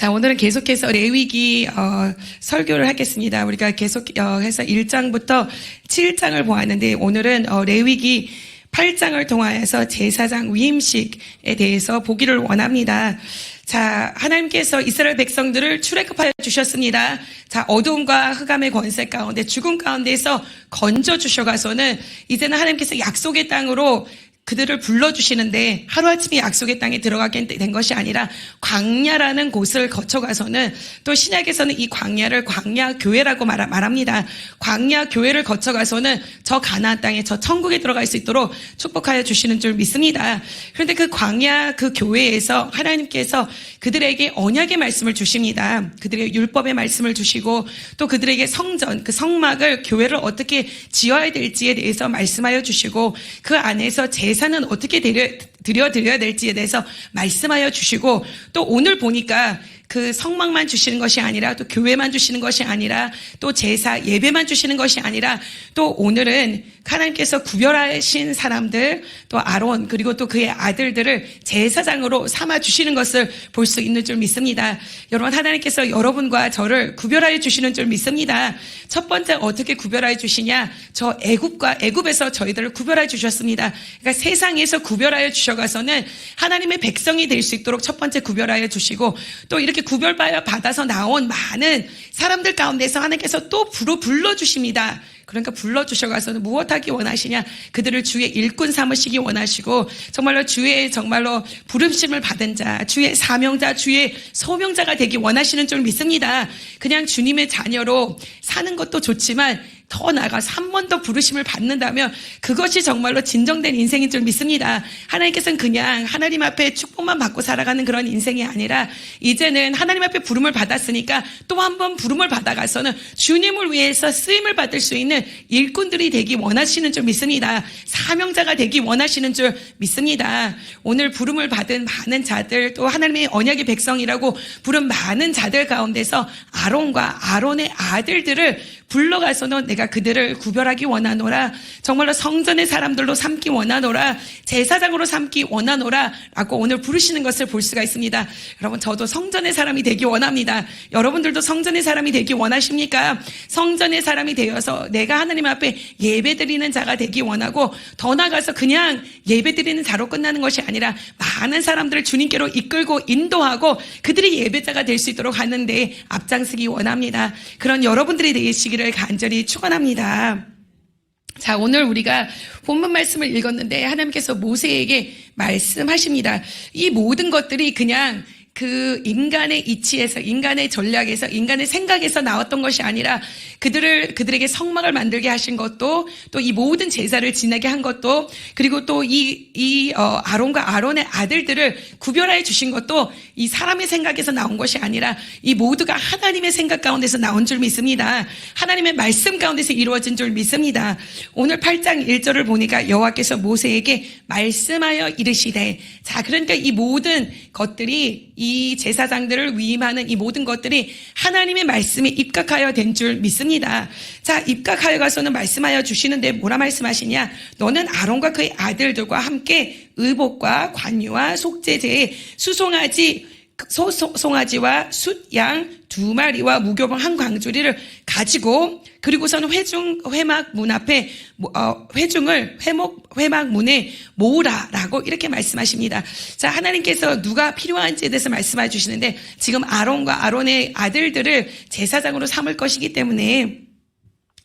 자, 오늘은 계속해서 레위기 설교를 하겠습니다. 우리가 계속해서 1장부터 7장을 보았는데 오늘은 레위기 8장을 통하여서 제사장 위임식에 대해서 보기를 원합니다. 자, 하나님께서 이스라엘 백성들을 출애굽하여 주셨습니다. 자, 어두움과 흑암의 권세 가운데 죽음 가운데에서 건져 주셔가서는 이제는 하나님께서 약속의 땅으로 그들을 불러주시는데 하루아침에 약속의 땅에 들어가게 된 것이 아니라 광야라는 곳을 거쳐가서는 또 신약에서는 이 광야를 광야교회라고 말합니다. 광야교회를 거쳐가서는 저 가나안 땅에 저 천국에 들어갈 수 있도록 축복하여 주시는 줄 믿습니다. 그런데 그 광야 그 교회에서 하나님께서 그들에게 언약의 말씀을 주십니다. 그들에게 율법의 말씀을 주시고 또 그들에게 성전 그 성막을 교회를 어떻게 지어야 될지에 대해서 말씀하여 주시고 그 안에서 제사는 어떻게 드려야 될지에 대해서 말씀하여 주시고 또 오늘 보니까 그 성막만 주시는 것이 아니라 또 교회만 주시는 것이 아니라 또 제사 예배만 주시는 것이 아니라 또 오늘은 하나님께서 구별하신 사람들 또 아론 그리고 또 그의 아들들을 제사장으로 삼아 주시는 것을 볼 수 있는 줄 믿습니다. 여러분 하나님께서 여러분과 저를 구별하여 주시는 줄 믿습니다. 첫 번째 어떻게 구별하여 주시냐? 저 애굽에서 저희들을 구별하여 주셨습니다. 그러니까 세상에서 구별하여 주셔가서는 하나님의 백성이 될 수 있도록 첫 번째 구별하여 주시고 또 이렇게 구별받아서 나온 많은 사람들 가운데서 하나님께서 또 불러주십니다. 그러니까 불러주셔가서는 무엇하기 원하시냐? 그들을 주의 일꾼 삼으시기 원하시고 정말로 주의 정말로 부름심을 받은 자, 주의 사명자, 주의 소명자가 되기 원하시는 줄 믿습니다. 그냥 주님의 자녀로 사는 것도 좋지만 더 나아가서 한 번 더 부르심을 받는다면 그것이 정말로 진정된 인생인 줄 믿습니다. 하나님께서는 그냥 하나님 앞에 축복만 받고 살아가는 그런 인생이 아니라 이제는 하나님 앞에 부름을 받았으니까 또 한 번 부름을 받아가서는 주님을 위해서 쓰임을 받을 수 있는 일꾼들이 되기 원하시는 줄 믿습니다. 사명자가 되기 원하시는 줄 믿습니다. 오늘 부름을 받은 많은 자들 또 하나님의 언약의 백성이라고 부른 많은 자들 가운데서 아론과 아론의 아들들을 불러가서는 내가 그들을 구별하기 원하노라. 정말로 성전의 사람들로 삼기 원하노라. 제사장으로 삼기 원하노라. 라고 오늘 부르시는 것을 볼 수가 있습니다. 여러분 저도 성전의 사람이 되기 원합니다. 여러분들도 성전의 사람이 되기 원하십니까? 성전의 사람이 되어서 내가 하나님 앞에 예배드리는 자가 되기 원하고 더 나아가서 그냥 예배드리는 자로 끝나는 것이 아니라 많은 사람들을 주님께로 이끌고 인도하고 그들이 예배자가 될 수 있도록 하는데 앞장서기 원합니다. 그런 여러분들이 되시기를 간절히 축원합니다. 자, 오늘 우리가 본문 말씀을 읽었는데 하나님께서 모세에게 말씀하십니다. 이 모든 것들이 그냥 그 인간의 이치에서 인간의 전략에서 인간의 생각에서 나왔던 것이 아니라 그들에게 성막을 만들게 하신 것도 또 이 모든 제사를 지내게 한 것도 그리고 또 아론과 아론의 아들들을 구별하여 주신 것도 이 사람의 생각에서 나온 것이 아니라 이 모두가 하나님의 생각 가운데서 나온 줄 믿습니다. 하나님의 말씀 가운데서 이루어진 줄 믿습니다. 오늘 8장 1절을 보니까 여호와께서 모세에게 말씀하여 이르시되 자 그러니까 이 모든 것들이 이 제사장들을 위임하는 이 모든 것들이 하나님의 말씀에 입각하여 된 줄 믿습니다. 자, 입각하여 가서는 말씀하여 주시는데 뭐라 말씀하시냐? 너는 아론과 그의 아들들과 함께 의복과 관유와 속죄제에 송아지와 숫양 2마리와 무교봉 1광주리를 가지고 그리고서는 회막 문 앞에 회중을 회막 문에 모으라라고 이렇게 말씀하십니다. 자, 하나님께서 누가 필요한지에 대해서 말씀해 주시는데 지금 아론과 아론의 아들들을 제사장으로 삼을 것이기 때문에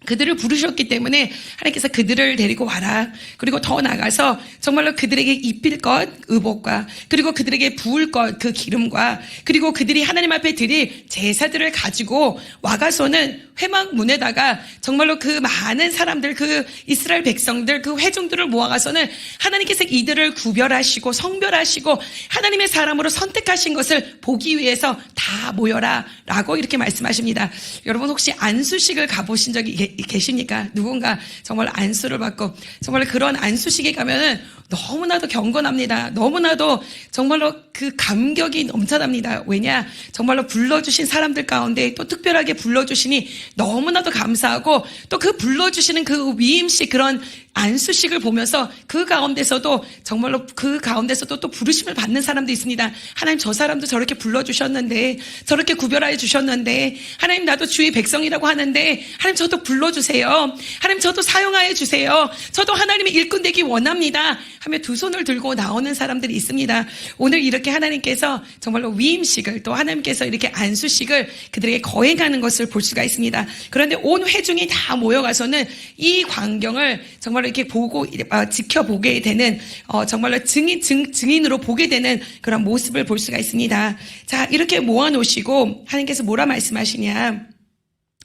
그들을 부르셨기 때문에 하나님께서 그들을 데리고 와라. 그리고 더 나가서 정말로 그들에게 입힐 것 의복과 그리고 그들에게 부을 것 그 기름과 그리고 그들이 하나님 앞에 드릴 제사들을 가지고 와가서는 회막 문에다가 정말로 그 많은 사람들 그 이스라엘 백성들 그 회중들을 모아가서는 하나님께서 이들을 구별하시고 성별하시고 하나님의 사람으로 선택하신 것을 보기 위해서 다 모여라 라고 이렇게 말씀하십니다. 여러분 혹시 안수식을 가보신 적이 계십니까? 누군가 정말 안수를 받고 정말 그런 안수식에 가면은 너무나도 경건합니다. 너무나도 정말로 그 감격이 넘쳐납니다. 왜냐? 정말로 불러주신 사람들 가운데 또 특별하게 불러주시니 너무나도 감사하고 또 그 불러주시는 그 위임식 그런 안수식을 보면서 그 가운데서도 정말로 그 가운데서도 또 부르심을 받는 사람도 있습니다. 하나님 저 사람도 저렇게 불러주셨는데 저렇게 구별하여 주셨는데 하나님 나도 주의 백성이라고 하는데 하나님 저도 불러주세요. 하나님 저도 사용하여 주세요. 저도 하나님의 일꾼 되기 원합니다. 하며 두 손을 들고 나오는 사람들이 있습니다. 오늘 이렇게 하나님께서 정말로 위임식을 또 하나님께서 이렇게 안수식을 그들에게 거행하는 것을 볼 수가 있습니다. 그런데 온 회중이 다 모여가서는 이 광경을 정말로 이렇게 보고 지켜보게 되는 정말로 증인으로 보게 되는 그런 모습을 볼 수가 있습니다. 자, 이렇게 모아놓으시고 하나님께서 뭐라 말씀하시냐?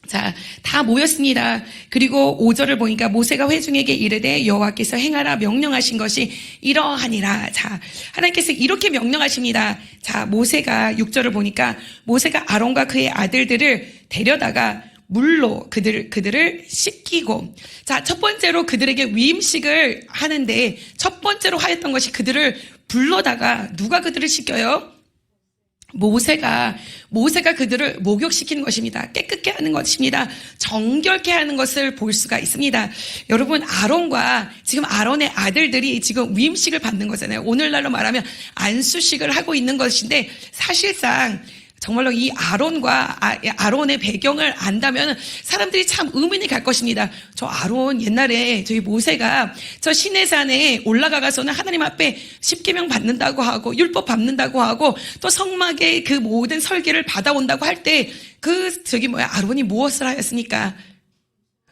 자, 다 모였습니다. 그리고 5절을 보니까 모세가 회중에게 이르되 여호와께서 행하라 명령하신 것이 이러하니라. 자, 하나님께서 이렇게 명령하십니다. 자, 모세가 6절을 보니까 모세가 아론과 그의 아들들을 데려다가 물로 그들을 씻기고, 자, 첫 번째로 그들에게 위임식을 하는데 첫 번째로 하였던 것이 그들을 불러다가 누가 그들을 씻겨요? 모세가 그들을 목욕시키는 것입니다. 깨끗게 하는 것입니다. 정결케 하는 것을 볼 수가 있습니다. 여러분, 아론과 지금 아론의 아들들이 지금 위임식을 받는 거잖아요. 오늘날로 말하면 안수식을 하고 있는 것인데 사실상 정말로 이 아론의 배경을 안다면 사람들이 참 의문이 갈 것입니다. 저 아론 옛날에 저희 모세가 저 시내산에 올라가서는 하나님 앞에 십계명 받는다고 하고 율법 받는다고 하고 또 성막의 그 모든 설계를 받아온다고 할 때 아론이 무엇을 하였습니까?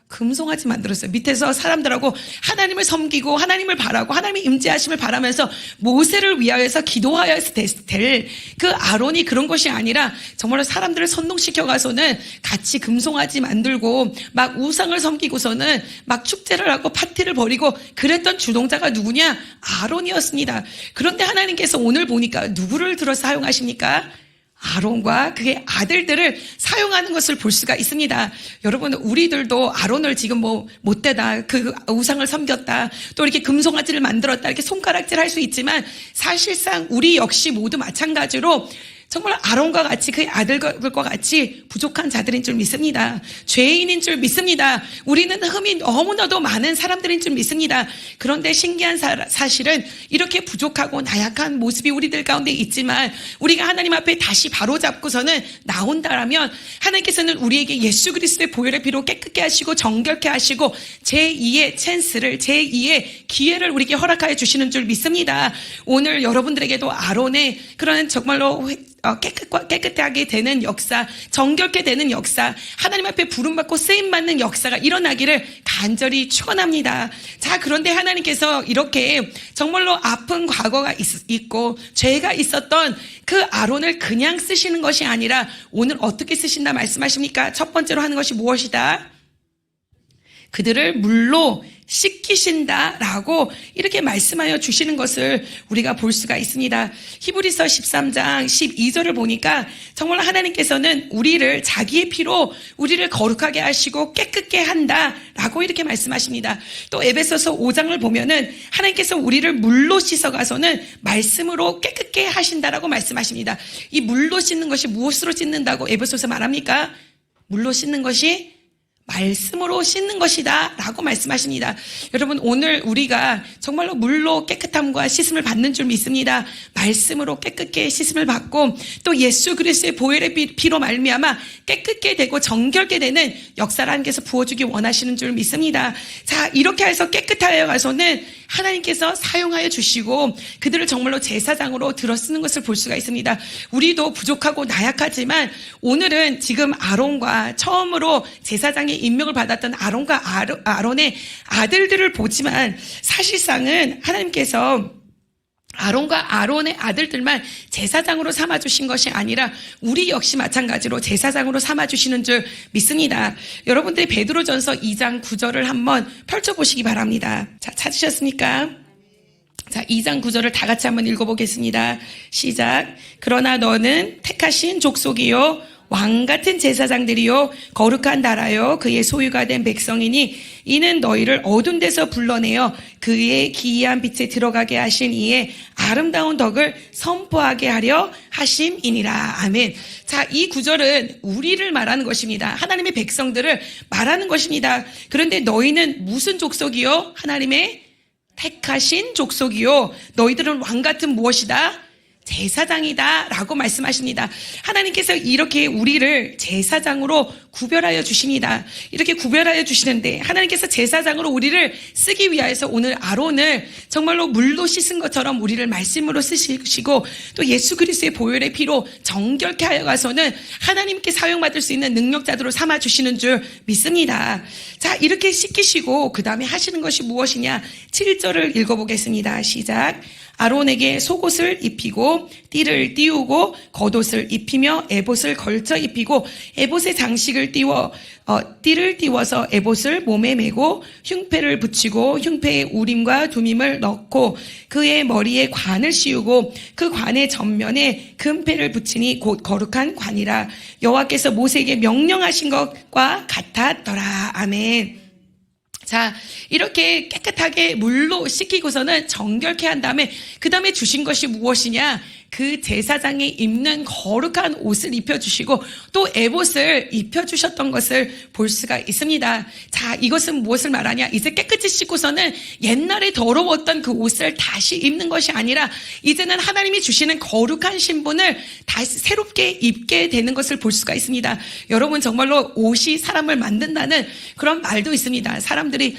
금송아지 만들었어요. 밑에서 사람들하고 하나님을 섬기고 하나님을 바라고 하나님의 임재하심을 바라면서 모세를 위하여서 기도하여야 될 그 아론이 그런 것이 아니라 정말로 사람들을 선동시켜 가서는 같이 금송아지 만들고 막 우상을 섬기고서는 막 축제를 하고 파티를 벌이고 그랬던 주동자가 누구냐? 아론이었습니다. 그런데 하나님께서 오늘 보니까 누구를 들어서 사용하십니까? 아론과 그의 아들들을 사용하는 것을 볼 수가 있습니다. 여러분, 우리들도 아론을 지금 못되다, 그 우상을 섬겼다, 또 이렇게 금송아지를 만들었다, 이렇게 손가락질 할 수 있지만 사실상 우리 역시 모두 마찬가지로 정말 아론과 같이 그의 아들들과 같이 부족한 자들인 줄 믿습니다. 죄인인 줄 믿습니다. 우리는 흠이 너무나도 많은 사람들인 줄 믿습니다. 그런데 신기한 사실은 이렇게 부족하고 나약한 모습이 우리들 가운데 있지만 우리가 하나님 앞에 다시 바로잡고서는 나온다라면 하나님께서는 우리에게 예수 그리스도의 보혈의 피로 깨끗게 하시고 정결케 하시고 제2의 찬스를, 제2의 기회를 우리에게 허락하여 주시는 줄 믿습니다. 오늘 여러분들에게도 아론의 그런 정말로 깨끗하게 되는 역사, 정결케 되는 역사, 하나님 앞에 부름받고 쓰임받는 역사가 일어나기를 간절히 축원합니다. 자, 그런데 하나님께서 이렇게 정말로 아픈 과거가 있고 죄가 있었던 그 아론을 그냥 쓰시는 것이 아니라 오늘 어떻게 쓰신다 말씀하십니까? 첫 번째로 하는 것이 무엇이다? 그들을 물로 씻기신다라고 이렇게 말씀하여 주시는 것을 우리가 볼 수가 있습니다. 히브리서 13장 12절을 보니까 정말 하나님께서는 우리를 자기의 피로 우리를 거룩하게 하시고 깨끗게 한다라고 이렇게 말씀하십니다. 또 에베소서 5장을 보면은 하나님께서 우리를 물로 씻어가서는 말씀으로 깨끗게 하신다라고 말씀하십니다. 이 물로 씻는 것이 무엇으로 씻는다고 에베소서 말합니까? 물로 씻는 것이 말씀으로 씻는 것이다 라고 말씀하십니다. 여러분, 오늘 우리가 정말로 물로 깨끗함과 씻음을 받는 줄 믿습니다. 말씀으로 깨끗게 씻음을 받고 또 예수 그리스도의 보혈의 피로 말미암아 깨끗게 되고 정결게 되는 역사를 하나님께서 부어주기 원하시는 줄 믿습니다. 자, 이렇게 해서 깨끗하여 가서는 하나님께서 사용하여 주시고 그들을 정말로 제사장으로 들어쓰는 것을 볼 수가 있습니다. 우리도 부족하고 나약하지만 오늘은 지금 아론과 처음으로 제사장의 임명을 받았던 아론과 아론의 아들들을 보지만 사실상은 하나님께서 아론과 아론의 아들들만 제사장으로 삼아주신 것이 아니라 우리 역시 마찬가지로 제사장으로 삼아주시는 줄 믿습니다. 여러분들이 베드로전서 2장 9절을 한번 펼쳐보시기 바랍니다. 자, 찾으셨습니까? 자, 2장 9절을 다 같이 한번 읽어보겠습니다. 시작. 그러나 너는 택하신 족속이요 왕 같은 제사장들이요 거룩한 나라요 그의 소유가 된 백성이니 이는 너희를 어두운 데서 불러내어 그의 기이한 빛에 들어가게 하신 이의 아름다운 덕을 선포하게 하려 하심이니라. 아멘. 자, 이 구절은 우리를 말하는 것입니다. 하나님의 백성들을 말하는 것입니다. 그런데 너희는 무슨 족속이요? 하나님의 택하신 족속이요. 너희들은 왕 같은 무엇이다? 제사장이다 라고 말씀하십니다. 하나님께서 이렇게 우리를 제사장으로 구별하여 주십니다. 이렇게 구별하여 주시는데 하나님께서 제사장으로 우리를 쓰기 위하여서 오늘 아론을 정말로 물로 씻은 것처럼 우리를 말씀으로 쓰시고 또 예수 그리스도의 보혈의 피로 정결케 하여 가서는 하나님께 사용받을 수 있는 능력자들로 삼아주시는 줄 믿습니다. 자, 이렇게 씻기시고 그 다음에 하시는 것이 무엇이냐? 7절을 읽어보겠습니다. 시작. 아론에게 속옷을 입히고 띠를 띄우고 겉옷을 입히며 에봇을 걸쳐 입히고 에봇의 장식을 띠를 띄워서 에봇을 몸에 메고 흉패를 붙이고 흉패에 우림과 두밈을 넣고 그의 머리에 관을 씌우고 그 관의 전면에 금패를 붙이니 곧 거룩한 관이라. 여호와께서 모세에게 명령하신 것과 같았더라. 아멘. 자, 이렇게 깨끗하게 물로 씻기고서는 정결케 한 다음에 그 다음에 주신 것이 무엇이냐? 그 제사장이 입는 거룩한 옷을 입혀주시고 또 에봇을 입혀주셨던 것을 볼 수가 있습니다. 자, 이것은 무엇을 말하냐? 이제 깨끗이 씻고서는 옛날에 더러웠던 그 옷을 다시 입는 것이 아니라 이제는 하나님이 주시는 거룩한 신분을 다시 새롭게 입게 되는 것을 볼 수가 있습니다. 여러분, 정말로 옷이 사람을 만든다는 그런 말도 있습니다. 사람들이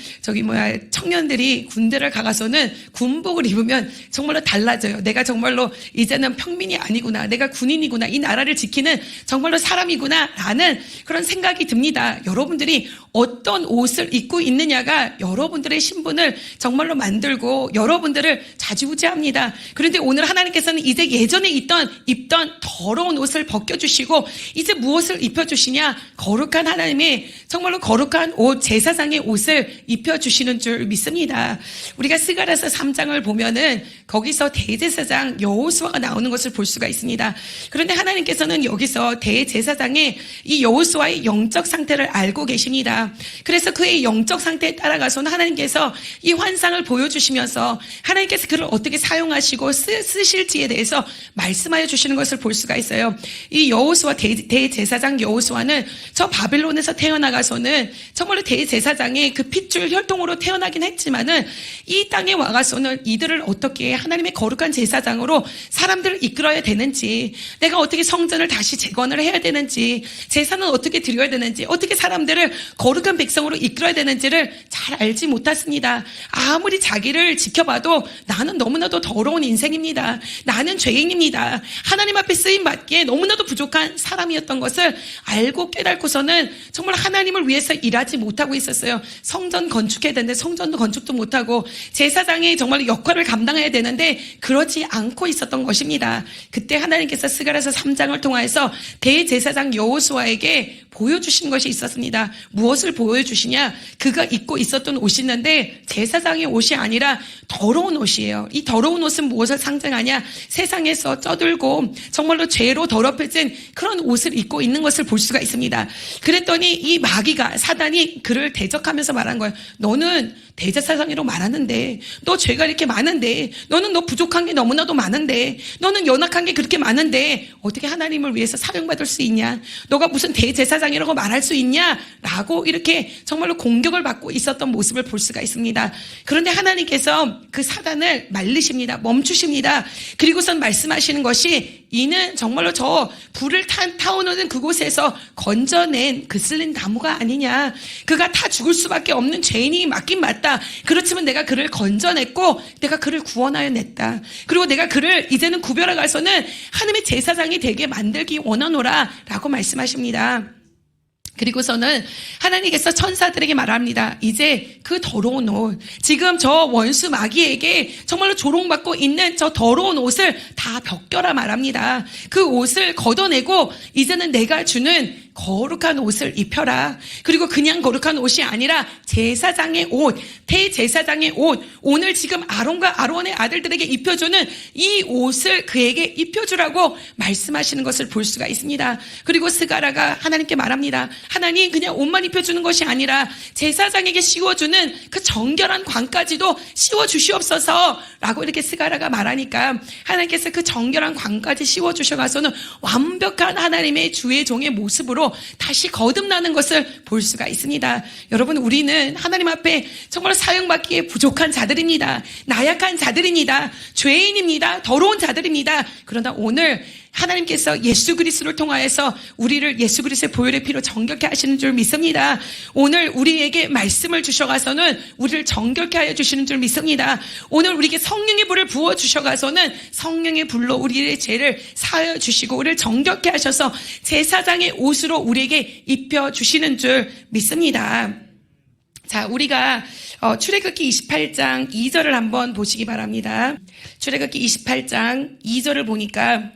청년들이 군대를 가서는 군복을 입으면 정말로 달라져요. 내가 정말로 이제는 평민이 아니구나. 내가 군인이구나. 이 나라를 지키는 정말로 사람이구나. 라는 그런 생각이 듭니다. 여러분들이 어떤 옷을 입고 있느냐가 여러분들의 신분을 정말로 만들고 여러분들을 좌지우지합니다. 그런데 오늘 하나님께서는 이제 예전에 입던 더러운 옷을 벗겨주시고 이제 무엇을 입혀주시냐? 거룩한 하나님의 정말로 거룩한 옷, 제사장의 옷을 입혀주시는 줄 믿습니다. 우리가 스가랴서 3장을 보면은 거기서 대제사장 여호수아가 나오는 것을 볼 수가 있습니다. 그런데 하나님께서는 여기서 대제사장의 이 여호수아의 영적 상태를 알고 계십니다. 그래서 그의 영적 상태에 따라가서는 하나님께서 이 환상을 보여주시면서 하나님께서 그를 어떻게 사용하시고 쓰실지에 대해서 말씀하여 주시는 것을 볼 수가 있어요. 이 여호수아 대제사장 여호수아는 저 바벨론에서 태어나가서는 정말로 대제사장의 그 핏줄 혈통으로 태어나긴 했지만은 이 땅에 와가서는 이들을 어떻게 하나님의 거룩한 제사장으로 사람들을 이끌어야 되는지, 내가 어떻게 성전을 다시 재건을 해야 되는지, 제사는 어떻게 드려야 되는지, 어떻게 사람들을 거룩한 백성으로 이끌어야 되는지를 잘 알지 못했습니다. 아무리 자기를 지켜봐도 나는 너무나도 더러운 인생입니다. 나는 죄인입니다. 하나님 앞에 쓰임받기에 너무나도 부족한 사람이었던 것을 알고 깨닫고서는 정말 하나님을 위해서 일하지 못하고 있었어요. 성전 건축해야 되는데 성전도 건축도 못하고 제사장의 정말 역할을 감당해야 되는데 그러지 않고 있었던 것입니다. 그때 하나님께서 스가랴서 3장을 통해서 대제사장 여호수아에게 보여주신 것이 있었습니다. 무엇을 보여주시냐? 그가 입고 있었던 옷이 있는데 제사장의 옷이 아니라 더러운 옷이에요. 이 더러운 옷은 무엇을 상징하냐? 세상에서 쩌들고 정말로 죄로 더럽혀진 그런 옷을 입고 있는 것을 볼 수가 있습니다. 그랬더니 이 마귀가, 사단이 그를 대적하면서 말한 거예요. 너는 대제사장이라고 말하는데, 너 죄가 이렇게 많은데, 너는 너 부족한 게 너무나도 많은데, 너는 연약한 게 그렇게 많은데 어떻게 하나님을 위해서 사용받을 수 있냐? 너가 무슨 대제사장이라고 말할 수 있냐? 라고 이렇게 정말로 공격을 받고 있었던 모습을 볼 수가 있습니다. 그런데 하나님께서 그 사단을 말리십니다. 멈추십니다. 그리고선 말씀하시는 것이, 이는 정말로 저 불을 타오르는 그곳에서 건져낸 그슬린 나무가 아니냐. 그가 다 죽을 수밖에 없는 죄인이 맞긴 맞다. 그렇지만 내가 그를 건져냈고 내가 그를 구원하여 냈다. 그리고 내가 그를 이제는 구별하가서는 하나님의 제사장이 되게 만들기 원하노라 라고 말씀하십니다. 그리고서는 하나님께서 천사들에게 말합니다. 이제 그 더러운 옷, 지금 저 원수 마귀에게 정말로 조롱받고 있는 저 더러운 옷을 다 벗겨라 말합니다. 그 옷을 걷어내고 이제는 내가 주는 거룩한 옷을 입혀라. 그리고 그냥 거룩한 옷이 아니라 제사장의 옷, 대제사장의 옷, 오늘 지금 아론과 아론의 아들들에게 입혀주는 이 옷을 그에게 입혀주라고 말씀하시는 것을 볼 수가 있습니다. 그리고 스가랴가 하나님께 말합니다. 하나님, 그냥 옷만 입혀주는 것이 아니라 제사장에게 씌워주는 그 정결한 관까지도 씌워주시옵소서 라고 이렇게 스가랴가 말하니까 하나님께서 그 정결한 관까지 씌워주셔가서는 완벽한 하나님의 주의 종의 모습으로 다시 거듭나는 것을 볼 수가 있습니다. 여러분, 우리는 하나님 앞에 정말 사용받기에 부족한 자들입니다. 나약한 자들입니다. 죄인입니다. 더러운 자들입니다. 그러나 오늘 하나님께서 예수 그리스도를 통하여서 우리를 예수 그리스도의 보혈의 피로 정결케 하시는 줄 믿습니다. 오늘 우리에게 말씀을 주셔가서는 우리를 정결케 하여 주시는 줄 믿습니다. 오늘 우리에게 성령의 불을 부어 주셔가서는 성령의 불로 우리의 죄를 사하여 주시고 우리를 정결케 하셔서 제사장의 옷으로 우리에게 입혀 주시는 줄 믿습니다. 자, 우리가 출애굽기 28장 2절을 한번 보시기 바랍니다. 출애굽기 28장 2절을 보니까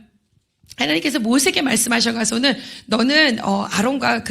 하나님께서 모세에게 말씀하셔가서는 너는 아론과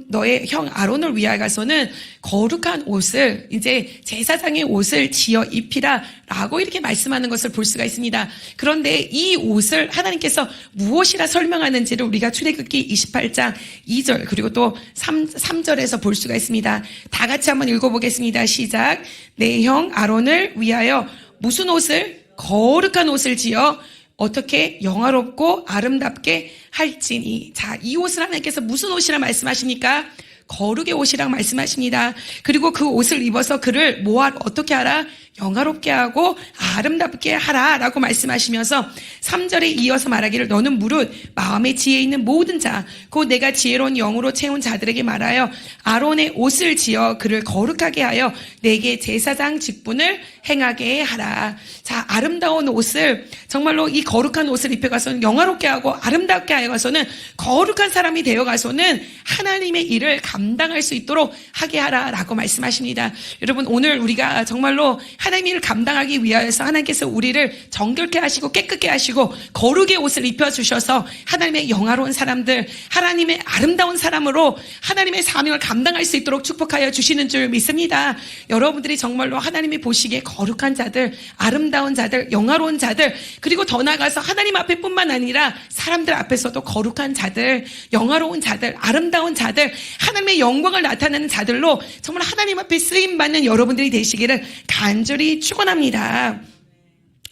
너의 형 아론을 위하여서는 거룩한 옷을, 이제 제사장의 옷을 지어 입히라 라고 이렇게 말씀하는 것을 볼 수가 있습니다. 그런데 이 옷을 하나님께서 무엇이라 설명하는지를 우리가 출애굽기 28장 2절 그리고 또 3절에서 볼 수가 있습니다. 다 같이 한번 읽어보겠습니다. 시작. 내 형 아론을 위하여 무슨 옷을? 거룩한 옷을 지어 어떻게 영화롭고 아름답게 할지니. 자, 이 옷을 하나님께서 무슨 옷이라 말씀하십니까? 거룩의 옷이라고 말씀하십니다. 그리고 그 옷을 입어서 그를 어떻게 하라? 영화롭게 하고 아름답게 하라라고 말씀하시면서 3절에 이어서 말하기를 너는 무릇 마음의 지혜 있는 모든 자 곧 내가 지혜로운 영으로 채운 자들에게 말하여 아론의 옷을 지어 그를 거룩하게 하여 내게 제사장 직분을 행하게 하라. 자, 아름다운 옷을 정말로 이 거룩한 옷을 입혀가서는 영화롭게 하고 아름답게 하여가서는 거룩한 사람이 되어가서는 하나님의 일을 감당할 수 있도록 하게 하라라고 말씀하십니다. 여러분, 오늘 우리가 정말로 하나님의 일을 감당하기 위하여서 하나님께서 우리를 정결케 하시고 깨끗게 하시고 거룩의 옷을 입혀주셔서 하나님의 영화로운 사람들, 하나님의 아름다운 사람으로 하나님의 사명을 감당할 수 있도록 축복하여 주시는 줄 믿습니다. 여러분들이 정말로 하나님이 보시기에 거룩한 자들, 아름다운 자들, 영화로운 자들, 그리고 더 나아가서 하나님 앞에 뿐만 아니라 사람들 앞에서도 거룩한 자들, 영화로운 자들, 아름다운 자들, 하나님의 영광을 나타내는 자들로 정말 하나님 앞에 쓰임받는 여러분들이 되시기를 간절히 축원합니다.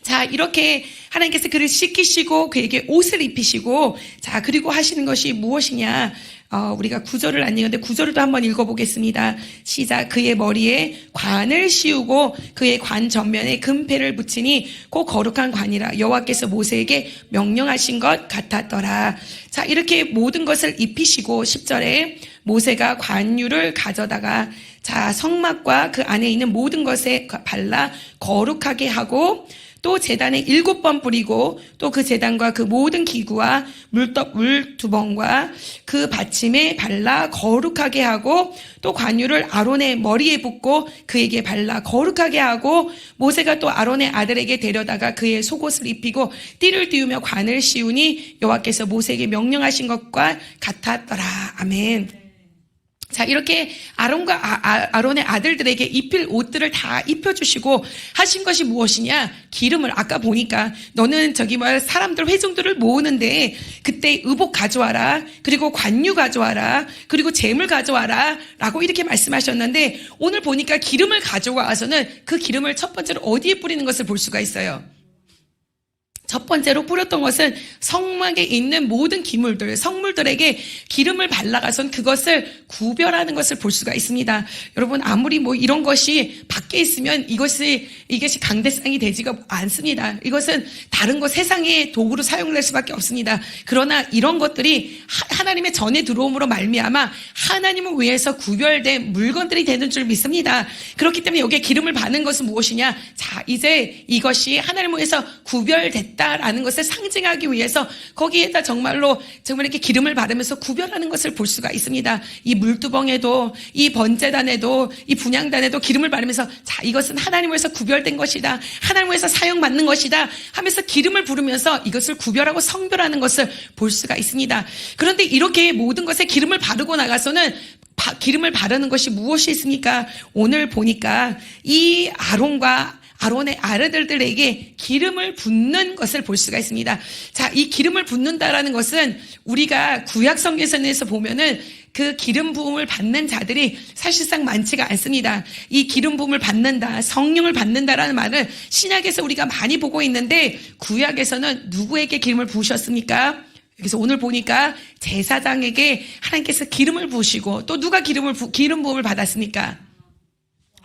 자, 이렇게 하나님께서 그를 씻기시고 그에게 옷을 입히시고, 자, 그리고 하시는 것이 무엇이냐? 우리가 9절을 안 읽었는데 9절을 또 한번 읽어보겠습니다. 시작. 그의 머리에 관을 씌우고 그의 관 전면에 금패를 붙이니 곧 거룩한 관이라 여호와께서 모세에게 명령하신 것 같았더라. 자, 이렇게 모든 것을 입히시고 10절에 모세가 관유를 가져다가 자, 성막과 그 안에 있는 모든 것에 발라 거룩하게 하고 또 제단에 7번 뿌리고 또 그 제단과 그 모든 기구와 물 2번과 그 받침에 발라 거룩하게 하고 또 관유를 아론의 머리에 붓고 그에게 발라 거룩하게 하고 모세가 또 아론의 아들에게 데려다가 그의 속옷을 입히고 띠를 띄우며 관을 씌우니 여호와께서 모세에게 명령하신 것과 같았더라. 아멘. 자, 이렇게 아론과 아론의 아들들에게 입힐 옷들을 다 입혀주시고 하신 것이 무엇이냐? 기름을, 아까 보니까 너는 사람들 회중들을 모으는데 그때 의복 가져와라, 그리고 관유 가져와라, 그리고 재물 가져와라 라고 이렇게 말씀하셨는데 오늘 보니까 기름을 가져와서는 그 기름을 첫 번째로 어디에 뿌리는 것을 볼 수가 있어요. 첫 번째로 뿌렸던 것은 성막에 있는 모든 기물들, 성물들에게 기름을 발라가선 그것을 구별하는 것을 볼 수가 있습니다. 여러분, 아무리 이런 것이 밖에 있으면 이것이 강대상이 되지가 않습니다. 이것은 다른 세상의 도구로 사용될 수밖에 없습니다. 그러나 이런 것들이 하나님의 전에 들어옴으로 말미암아 하나님을 위해서 구별된 물건들이 되는 줄 믿습니다. 그렇기 때문에 여기에 기름을 바르는 것은 무엇이냐? 자, 이제 이것이 하나님을 위해서 구별됐다. 됐다라는 것을 상징하기 위해서 거기에다 정말 이렇게 기름을 바르면서 구별하는 것을 볼 수가 있습니다. 이 물두벙에도, 이 번제단에도, 이 분향단에도 기름을 바르면서 자, 이것은 하나님을 위해서 구별된 것이다, 하나님을 위해서 사용받는 것이다 하면서 기름을 부르면서 이것을 구별하고 성별하는 것을 볼 수가 있습니다. 그런데 이렇게 모든 것에 기름을 바르고 나가서는 기름을 바르는 것이 무엇이 있습니까? 오늘 보니까 이 아론의 아들들에게 기름을 붓는 것을 볼 수가 있습니다. 자, 이 기름을 붓는다라는 것은 우리가 구약 성경에서 보면은 그 기름 부음을 받는 자들이 사실상 많지가 않습니다. 이 기름 부음을 받는다, 성령을 받는다라는 말을 신약에서 우리가 많이 보고 있는데 구약에서는 누구에게 기름을 부으셨습니까? 그래서 오늘 보니까 제사장에게 하나님께서 기름을 부으시고, 또 누가 기름 부음을 받았습니까?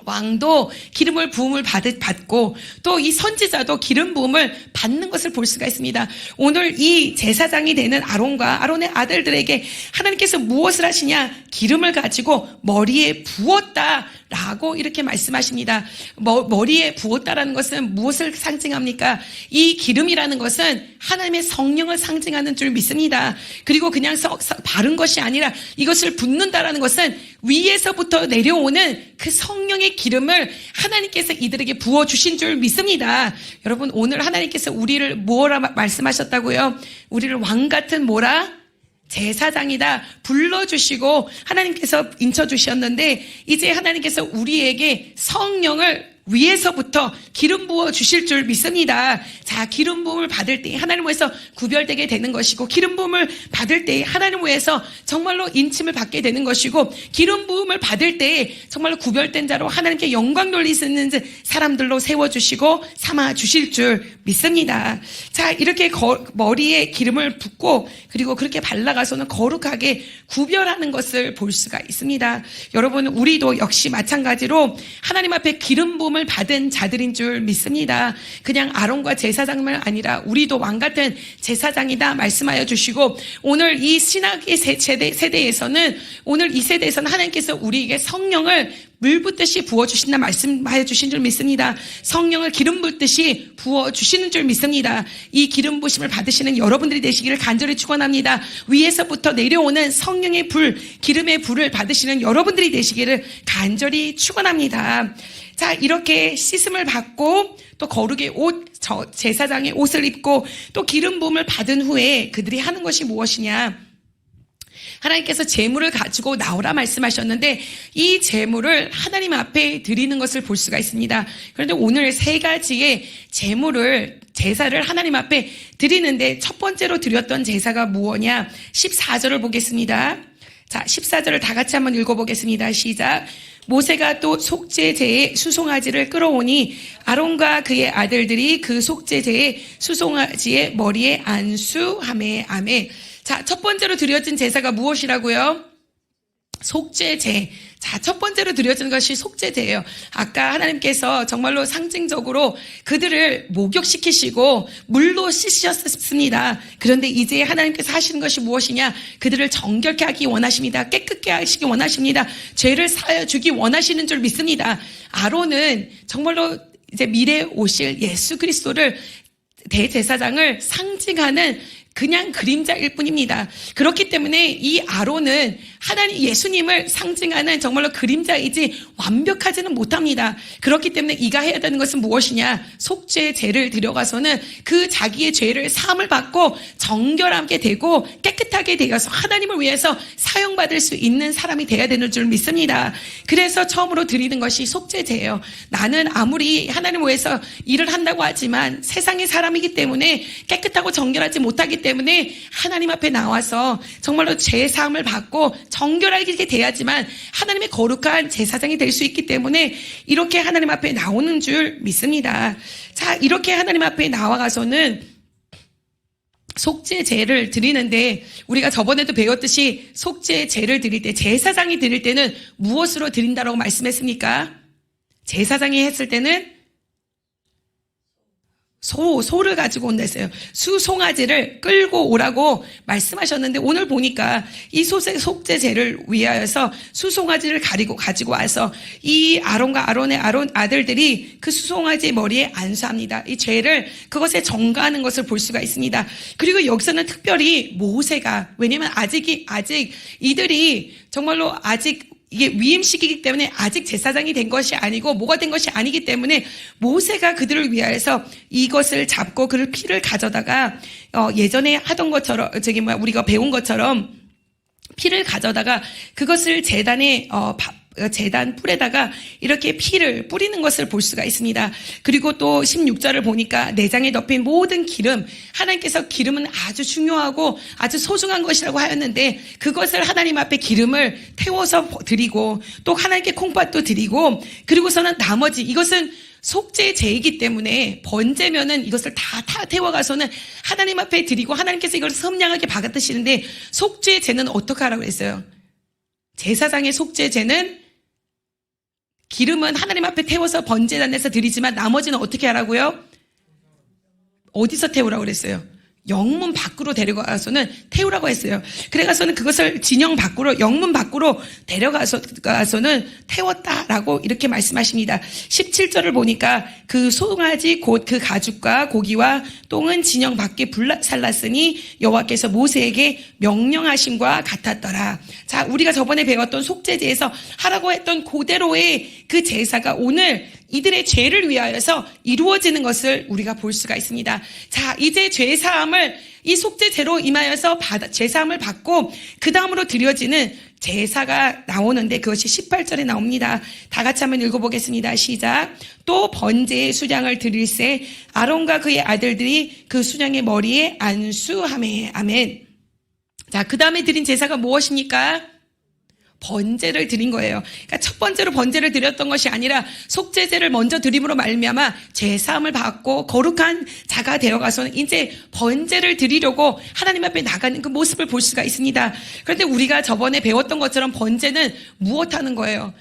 왕도 기름을 부음을 받고, 또 이 선지자도 기름 부음을 받는 것을 볼 수가 있습니다. 오늘 이 제사장이 되는 아론과 아론의 아들들에게 하나님께서 무엇을 하시냐? 기름을 가지고 머리에 부었다라고 이렇게 말씀하십니다. 머리에 부었다라는 것은 무엇을 상징합니까? 이 기름이라는 것은 하나님의 성령을 상징하는 줄 믿습니다. 그리고 그냥 바른 것이 아니라 이것을 붓는다라는 것은 위에서부터 내려오는 그 성령의 기름을 하나님께서 이들에게 부어주신 줄 믿습니다. 여러분, 오늘 하나님께서 우리를 뭐라 말씀하셨다고요? 우리를 왕같은 제사장이다 불러주시고 하나님께서 인쳐주셨는데, 이제 하나님께서 우리에게 성령을 위에서부터 기름 부어 주실 줄 믿습니다. 자, 기름 부음을 받을 때 하나님을 위해서 구별되게 되는 것이고, 기름 부음을 받을 때 하나님을 위해서 정말로 인침을 받게 되는 것이고, 기름 부음을 받을 때 정말로 구별된 자로 하나님께 영광 돌리시는 사람들로 세워주시고 삼아 주실 줄 믿습니다. 자, 이렇게 머리에 기름을 붓고 그리고 그렇게 발라가서는 거룩하게 구별하는 것을 볼 수가 있습니다. 여러분, 우리도 역시 마찬가지로 하나님 앞에 기름 부음 을 받은 자들인 줄 믿습니다. 그냥 아론과 제사장만 아니라 우리도 왕같은 제사장이다 말씀하여 주시고, 오늘 이 신학의 세대에서는, 오늘 이 세대에서는 하나님께서 우리에게 성령을 물 붓듯이 부어주신다 말씀하여 주신 줄 믿습니다. 성령을 기름 붓듯이 부어주시는 줄 믿습니다. 이 기름 부심을 받으시는 여러분들이 되시기를 간절히 축원합니다. 위에서부터 내려오는 성령의 불, 기름의 불을 받으시는 여러분들이 되시기를 간절히 축원합니다. 자, 이렇게 씻음을 받고 또 거룩의 제사장의 옷을 입고 또 기름 부음을 받은 후에 그들이 하는 것이 무엇이냐? 하나님께서 제물을 가지고 나오라 말씀하셨는데, 이 제물을 하나님 앞에 드리는 것을 볼 수가 있습니다. 그런데 오늘 세 가지의 제사를 하나님 앞에 드리는데, 첫 번째로 드렸던 제사가 무엇이냐? 14절을 보겠습니다. 자, 14절을 다 같이 한번 읽어보겠습니다. 시작. 모세가 또 속죄제의 수송아지를 끌어오니 아론과 그의 아들들이 그 속죄제의 수송아지의 머리에 안수하매. 아멘. 자, 첫 번째로 드려진 제사가 무엇이라고요? 속죄제. 자, 첫 번째로 드려진 것이 속죄제예요. 아까 하나님께서 정말로 상징적으로 그들을 목욕시키시고 물로 씻으셨습니다. 그런데 이제 하나님께서 하시는 것이 무엇이냐? 그들을 정결케 하기 원하십니다. 깨끗게 하시기 원하십니다. 죄를 사하여 주기 원하시는 줄 믿습니다. 아론은 정말로 이제 미래에 오실 예수 그리스도를, 대제사장을 상징하는 그냥 그림자일 뿐입니다. 그렇기 때문에 이 아론은 하나님 예수님을 상징하는 정말로 그림자이지 완벽하지는 못합니다. 그렇기 때문에 이가 해야 되는 것은 무엇이냐? 속죄제를 드려가서는 그 자기의 죄를 사함을 받고 정결하게 되고 깨끗하게 되어서 하나님을 위해서 사용받을 수 있는 사람이 되어야 되는 줄 믿습니다. 그래서 처음으로 드리는 것이 속죄제예요. 나는 아무리 하나님을 위해서 일을 한다고 하지만 세상의 사람이기 때문에 깨끗하고 정결하지 못하기 때문에 하나님 앞에 나와서 정말로 죄 사함을 받고 정결하게 돼야지만 하나님의 거룩한 제사장이 될 수 있기 때문에 이렇게 하나님 앞에 나오는 줄 믿습니다. 자, 이렇게 하나님 앞에 나와가서는 속죄제를 드리는데, 우리가 저번에도 배웠듯이 속죄제를 드릴 때, 제사장이 드릴 때는 무엇으로 드린다라고 말씀했습니까? 제사장이 했을 때는 소를 가지고 온다 했어요. 수송아지를 끌고 오라고 말씀하셨는데 오늘 보니까 이 속죄제를 위하여서 수송아지를 가지고 와서 이 아론과 아론의 아들들이 그 수송아지 머리에 안수합니다. 이 죄를 그것에 전가하는 것을 볼 수가 있습니다. 그리고 여기서는 특별히 모세가, 왜냐면 아직 이들이 정말로 아직 이게 위임식이기 때문에 아직 제사장이 된 것이 아니고 뭐가 된 것이 아니기 때문에 모세가 그들을 위하여서 이것을 잡고 그 피를 가져다가 예전에 하던 것처럼 우리가 배운 것처럼 피를 가져다가 그것을 제단 뿔에다가 이렇게 피를 뿌리는 것을 볼 수가 있습니다. 그리고 또 16절을 보니까 내장에 덮인 모든 기름, 하나님께서 기름은 아주 중요하고 아주 소중한 것이라고 하였는데 그것을 하나님 앞에 기름을 태워서 드리고 또 하나님께 콩팥도 드리고 그리고서는 나머지 이것은 속죄제이기 때문에 번제면은 이것을 다 태워가서는 하나님 앞에 드리고 하나님께서 이걸 선량하게 받아드시는데 속죄제는 어떻게 하라고 했어요? 제사장의 속죄제는 기름은 하나님 앞에 태워서 번제단에서 드리지만 나머지는 어떻게 하라고요? 어디서 태우라고 그랬어요? 영문 밖으로 데려가서는 태우라고 했어요. 그래가서는 그것을 영문 밖으로 데려가서는 태웠다라고 이렇게 말씀하십니다. 17절을 보니까 그 송아지 곧 그 가죽과 고기와 똥은 진영 밖에 불살랐으니 여호와께서 모세에게 명령하심과 같았더라. 자, 우리가 저번에 배웠던 속죄제에서 하라고 했던 그대로의 그 제사가 오늘 이들의 죄를 위하여서 이루어지는 것을 우리가 볼 수가 있습니다. 자, 이제 죄사함을 이 속죄제로 임하여서 죄사함을 받고 그 다음으로 드려지는 제사가 나오는데 그것이 18절에 나옵니다. 다 같이 한번 읽어보겠습니다. 시작. 또 번제의 수량을 드릴새 아론과 그의 아들들이 그 수량의 머리에 안수하매. 아멘. 자, 그 다음에 드린 제사가 무엇입니까? 번제를 드린 거예요. 그러니까 첫 번째로 번제를 드렸던 것이 아니라 속죄제를 먼저 드림으로 말미암아 죄사함을 받고 거룩한 자가 되어가서는 이제 번제를 드리려고 하나님 앞에 나가는 그 모습을 볼 수가 있습니다. 그런데 우리가 저번에 배웠던 것처럼 번제는 무엇하는 거예요?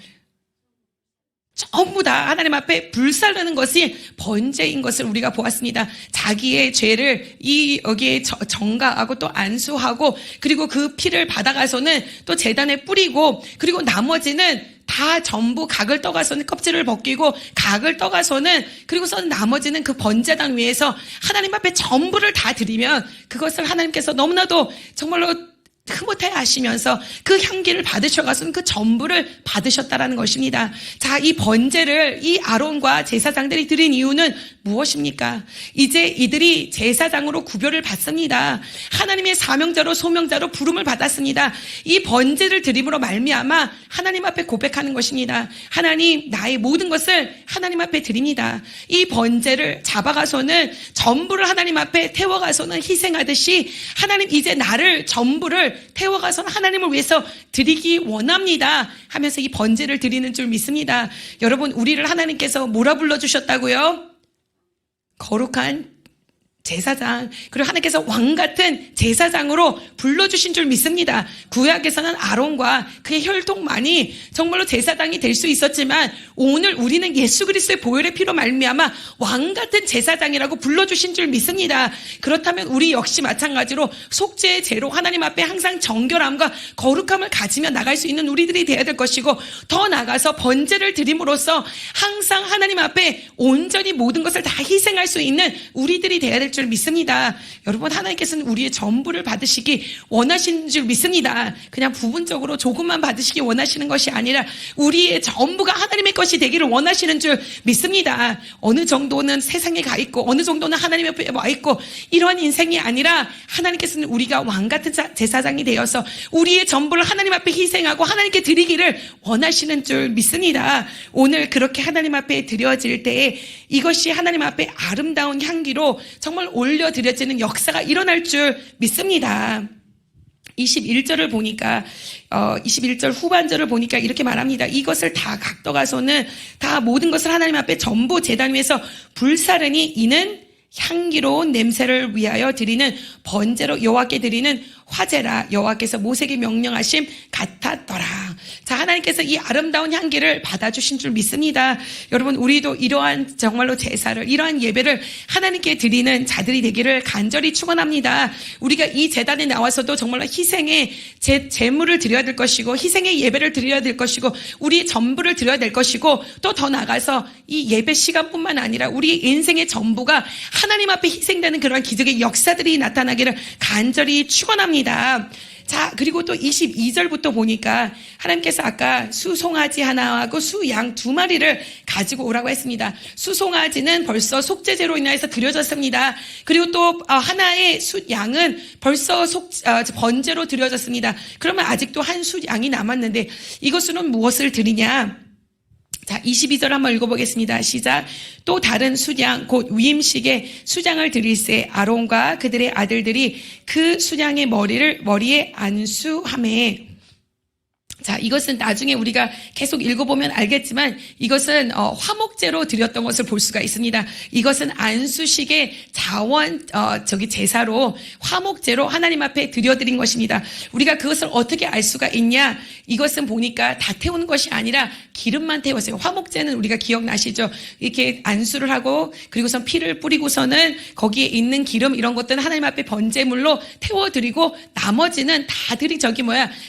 전부 다 하나님 앞에 불살르는 것이 번제인 것을 우리가 보았습니다. 자기의 죄를 여기에 전가하고 또 안수하고 그리고 그 피를 받아가서는 또 제단에 뿌리고 그리고 나머지는 다 전부 각을 떠가서는 껍질을 벗기고 각을 떠가서는 그리고서는 나머지는 그 번제단 위에서 하나님 앞에 전부를 다 드리면 그것을 하나님께서 너무나도 정말로 흐뭇해 하시면서 그 향기를 받으셔가서는 그 전부를 받으셨다라는 것입니다. 자, 이 번제를 이 아론과 제사장들이 드린 이유는 무엇입니까? 이제 이들이 제사장으로 구별을 받습니다. 하나님의 사명자로 소명자로 부름을 받았습니다. 이 번제를 드림으로 말미암아 하나님 앞에 고백하는 것입니다. 하나님, 나의 모든 것을 하나님 앞에 드립니다. 이 번제를 잡아가서는 전부를 하나님 앞에 태워가서는 희생하듯이 하나님 이제 나를 전부를 태워가서는 하나님을 위해서 드리기 원합니다 하면서 이 번제를 드리는 줄 믿습니다. 여러분, 우리를 하나님께서 뭐라 불러주셨다고요? 거룩한 제사장, 그리고 하나님께서 왕같은 제사장으로 불러주신 줄 믿습니다. 구약에서는 아론과 그의 혈통만이 정말로 제사장이 될 수 있었지만 오늘 우리는 예수 그리스도의 보혈의 피로 말미암아 왕같은 제사장이라고 불러주신 줄 믿습니다. 그렇다면 우리 역시 마찬가지로 속죄의 제로 하나님 앞에 항상 정결함과 거룩함을 가지며 나갈 수 있는 우리들이 되어야 될 것이고 더 나아가서 번제를 드림으로써 항상 하나님 앞에 온전히 모든 것을 다 희생할 수 있는 우리들이 되어야 될 줄 믿습니다. 여러분, 하나님께서는 우리의 전부를 받으시기 원하시는 줄 믿습니다. 그냥 부분적으로 조금만 받으시기 원하시는 것이 아니라 우리의 전부가 하나님의 것이 되기를 원하시는 줄 믿습니다. 어느 정도는 세상에 가 있고 어느 정도는 하나님 옆에 와 있고 이러한 인생이 아니라 하나님께서는 우리가 왕같은 제사장이 되어서 우리의 전부를 하나님 앞에 희생하고 하나님께 드리기를 원하시는 줄 믿습니다. 오늘 그렇게 하나님 앞에 드려질 때에 이것이 하나님 앞에 아름다운 향기로 정말 올려드려지는 역사가 일어날 줄 믿습니다. 21절을 보니까 21절 후반절을 보니까 이렇게 말합니다. 이것을 다 각도가서는 다 모든 것을 하나님 앞에 전부 제단 위에서 불사르니 이는 향기로운 냄새를 위하여 드리는 번제로 여호와께 드리는 화제라. 여호와께서 모세에게 명령하심 같았더라. 자, 하나님께서 이 아름다운 향기를 받아주신 줄 믿습니다. 여러분, 우리도 이러한 정말로 제사를, 이러한 예배를 하나님께 드리는 자들이 되기를 간절히 축원합니다. 우리가 이 제단에 나와서도 정말로 희생의 제물을 드려야 될 것이고, 희생의 예배를 드려야 될 것이고, 우리 전부를 드려야 될 것이고, 또 더 나아가서 이 예배 시간뿐만 아니라 우리 인생의 전부가 하나님 앞에 희생되는 그런 기적의 역사들이 나타나기를 간절히 축원합니다. 자, 그리고 또 22절부터 보니까 하나님께서 아까 수송아지 하나하고 수양 2마리를 가지고 오라고 했습니다. 수송아지는 벌써 속죄제로 인해서 드려졌습니다. 그리고 또 하나의 수양은 벌써 번제로 드려졌습니다. 그러면 아직도 한 수양이 남았는데 이것으로는 무엇을 드리냐? 자, 22절 한번 읽어보겠습니다. 시작. 또 다른 수장 곧 위임식에 수장을 드릴새 아론과 그들의 아들들이 그 수장의 머리에 안수하매. 자, 이것은 나중에 우리가 계속 읽어보면 알겠지만 이것은 화목제로 드렸던 것을 볼 수가 있습니다. 이것은 안수식의 제사로 화목제로 하나님 앞에 드려드린 것입니다. 우리가 그것을 어떻게 알 수가 있냐? 이것은 보니까 다 태우는 것이 아니라 기름만 태웠어요. 화목제는 우리가 기억나시죠? 이렇게 안수를 하고 그리고선 피를 뿌리고서는 거기에 있는 기름 이런 것들은 하나님 앞에 번제물로 태워드리고 나머지는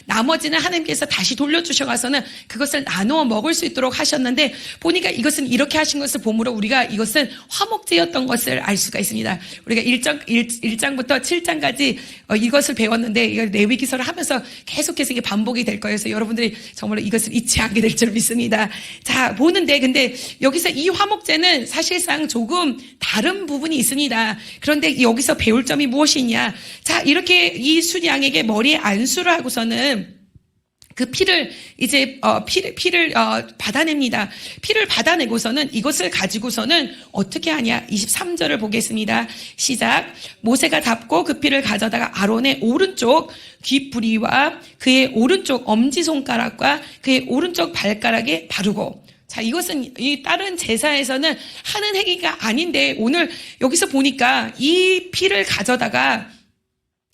나머지는 하나님께서 다시 돌려주셔가서는 그것을 나누어 먹을 수 있도록 하셨는데 보니까 이것은 이렇게 하신 것을 보므로 우리가 이것은 화목제였던 것을 알 수가 있습니다. 우리가 1장부터 7장까지 이것을 배웠는데 이걸 레위기서를 하면서 계속해서 이게 반복이 될 거예요. 그래서 여러분들이 정말로 이것을 잊지 않게 될 줄 믿습니다. 자, 보는데 근데 여기서 이 화목제는 사실상 조금 다른 부분이 있습니다. 그런데 여기서 배울 점이 무엇이냐? 자, 이렇게 이 수양에게 머리에 안수를 하고서는 그 피를 받아냅니다. 피를 받아내고서는 이것을 가지고서는 어떻게 하냐? 23절을 보겠습니다. 시작. 모세가 잡고 그 피를 가져다가 아론의 오른쪽 귀뿌리와 그의 오른쪽 엄지손가락과 그의 오른쪽 발가락에 바르고. 자, 이것은 이 다른 제사에서는 하는 행위가 아닌데 오늘 여기서 보니까 이 피를 가져다가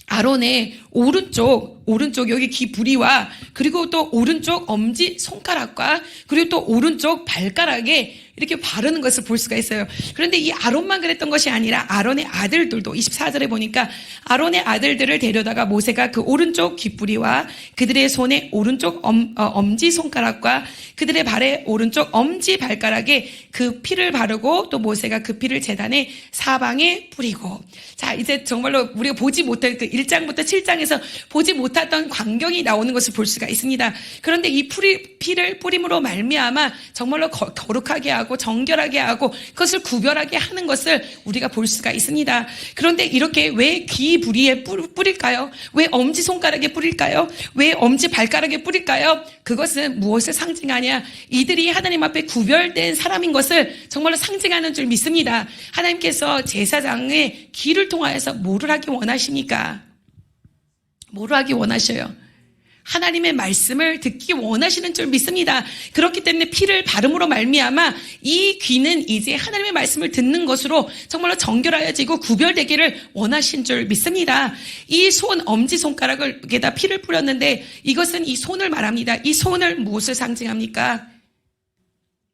아론의 오른쪽 여기 귀 부리와 그리고 또 오른쪽 엄지 손가락과 그리고 또 오른쪽 발가락에 이렇게 바르는 것을 볼 수가 있어요. 그런데 이 아론만 그랬던 것이 아니라 아론의 아들들도 24절에 보니까 아론의 아들들을 데려다가 모세가 그 오른쪽 귀뿌리와 그들의 손의 오른쪽 엄지 손가락과 그들의 발의 오른쪽 엄지 발가락에 그 피를 바르고 또 모세가 그 피를 제단의 사방에 뿌리고. 자, 이제 정말로 우리가 보지 못할 그 1장부터 7장에서 보지 못했던 광경이 나오는 것을 볼 수가 있습니다. 그런데 이 피를 뿌림으로 말미암아 정말로 거룩하게 하고 정결하게 하고 그것을 구별하게 하는 것을 우리가 볼 수가 있습니다. 그런데 이렇게 왜 귀 부리에 뿌릴까요? 왜 엄지손가락에 뿌릴까요? 왜 엄지발가락에 뿌릴까요? 그것은 무엇을 상징하냐? 이들이 하나님 앞에 구별된 사람인 것을 정말로 상징하는 줄 믿습니다. 하나님께서 제사장의 귀를 통하여서 뭐를 하기 원하십니까? 뭐를 하기 원하셔요? 하나님의 말씀을 듣기 원하시는 줄 믿습니다. 그렇기 때문에 피를 바름으로 말미암아 이 귀는 이제 하나님의 말씀을 듣는 것으로 정말로 정결하여지고 구별되기를 원하신 줄 믿습니다. 이 손 엄지손가락에다 피를 뿌렸는데 이것은 이 손을 말합니다. 이 손을 무엇을 상징합니까?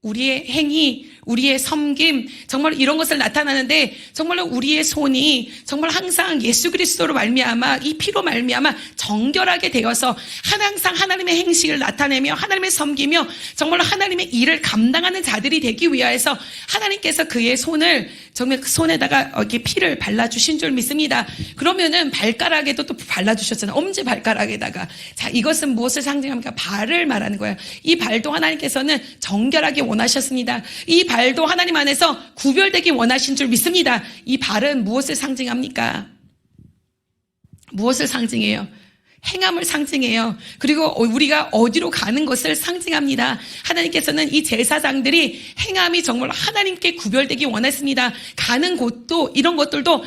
우리의 행위, 우리의 섬김, 정말 이런 것을 나타나는데 정말로 우리의 손이 정말 항상 예수 그리스도로 말미암아 이 피로 말미암아 정결하게 되어서 항상 하나님의 행식을 나타내며 하나님의 섬기며 정말로 하나님의 일을 감당하는 자들이 되기 위하여서 하나님께서 그의 손을 정말 그 손에다가 이렇게 피를 발라주신 줄 믿습니다. 그러면은 발가락에도 또 발라주셨잖아요. 엄지 발가락에다가. 자, 이것은 무엇을 상징합니까? 발을 말하는 거예요. 이 발도 하나님께서는 정결하게 원하셨습니다. 이 발도 하나님 안에서 구별되기 원하신 줄 믿습니다. 이 발은 무엇을 상징합니까? 무엇을 상징해요? 행함을 상징해요. 그리고 우리가 어디로 가는 것을 상징합니다. 하나님께서는 이 제사장들이 행함이 정말 하나님께 구별되기 원했습니다. 가는 곳도 이런 것들도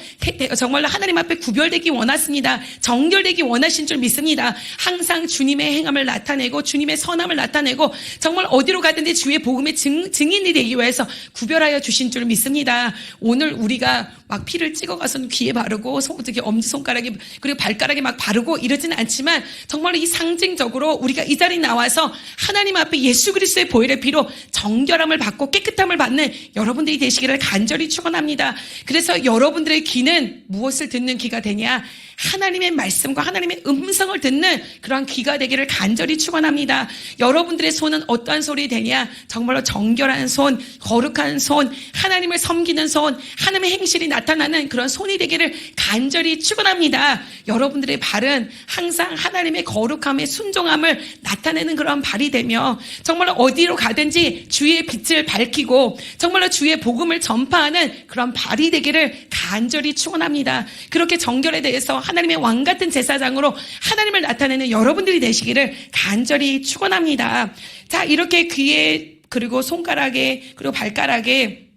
정말로 하나님 앞에 구별되기 원했습니다. 정결되기 원하신 줄 믿습니다. 항상 주님의 행함을 나타내고 주님의 선함을 나타내고 정말 어디로 가든지 주의 복음의 증인이 되기 위해서 구별하여 주신 줄 믿습니다. 오늘 우리가 막 피를 찍어가서 귀에 바르고 엄지손가락에 그리고 발가락에 막 바르고 이러지는 않지만 않지만 정말로 이 상징적으로 우리가 이 자리에 나와서 하나님 앞에 예수 그리스도의 보혈의 피로 정결함을 받고 깨끗함을 받는 여러분들이 되시기를 간절히 축원합니다. 그래서 여러분들의 귀는 무엇을 듣는 귀가 되냐? 하나님의 말씀과 하나님의 음성을 듣는 그러한 귀가 되기를 간절히 축원합니다. 여러분들의 손은 어떠한 손이 되냐? 정말로 정결한 손, 거룩한 손, 하나님을 섬기는 손, 하나님의 행실이 나타나는 그런 손이 되기를 간절히 축원합니다. 여러분들의 발은 항상 하나님의 거룩함의 순종함을 나타내는 그런 발이 되며 정말로 어디로 가든지 주의 빛을 밝히고 정말로 주의 복음을 전파하는 그런 발이 되기를 간절히 축원합니다. 그렇게 정결에 대해서 하나님의 왕 같은 제사장으로 하나님을 나타내는 여러분들이 되시기를 간절히 축원합니다. 자, 이렇게 귀에 그리고 손가락에 그리고 발가락에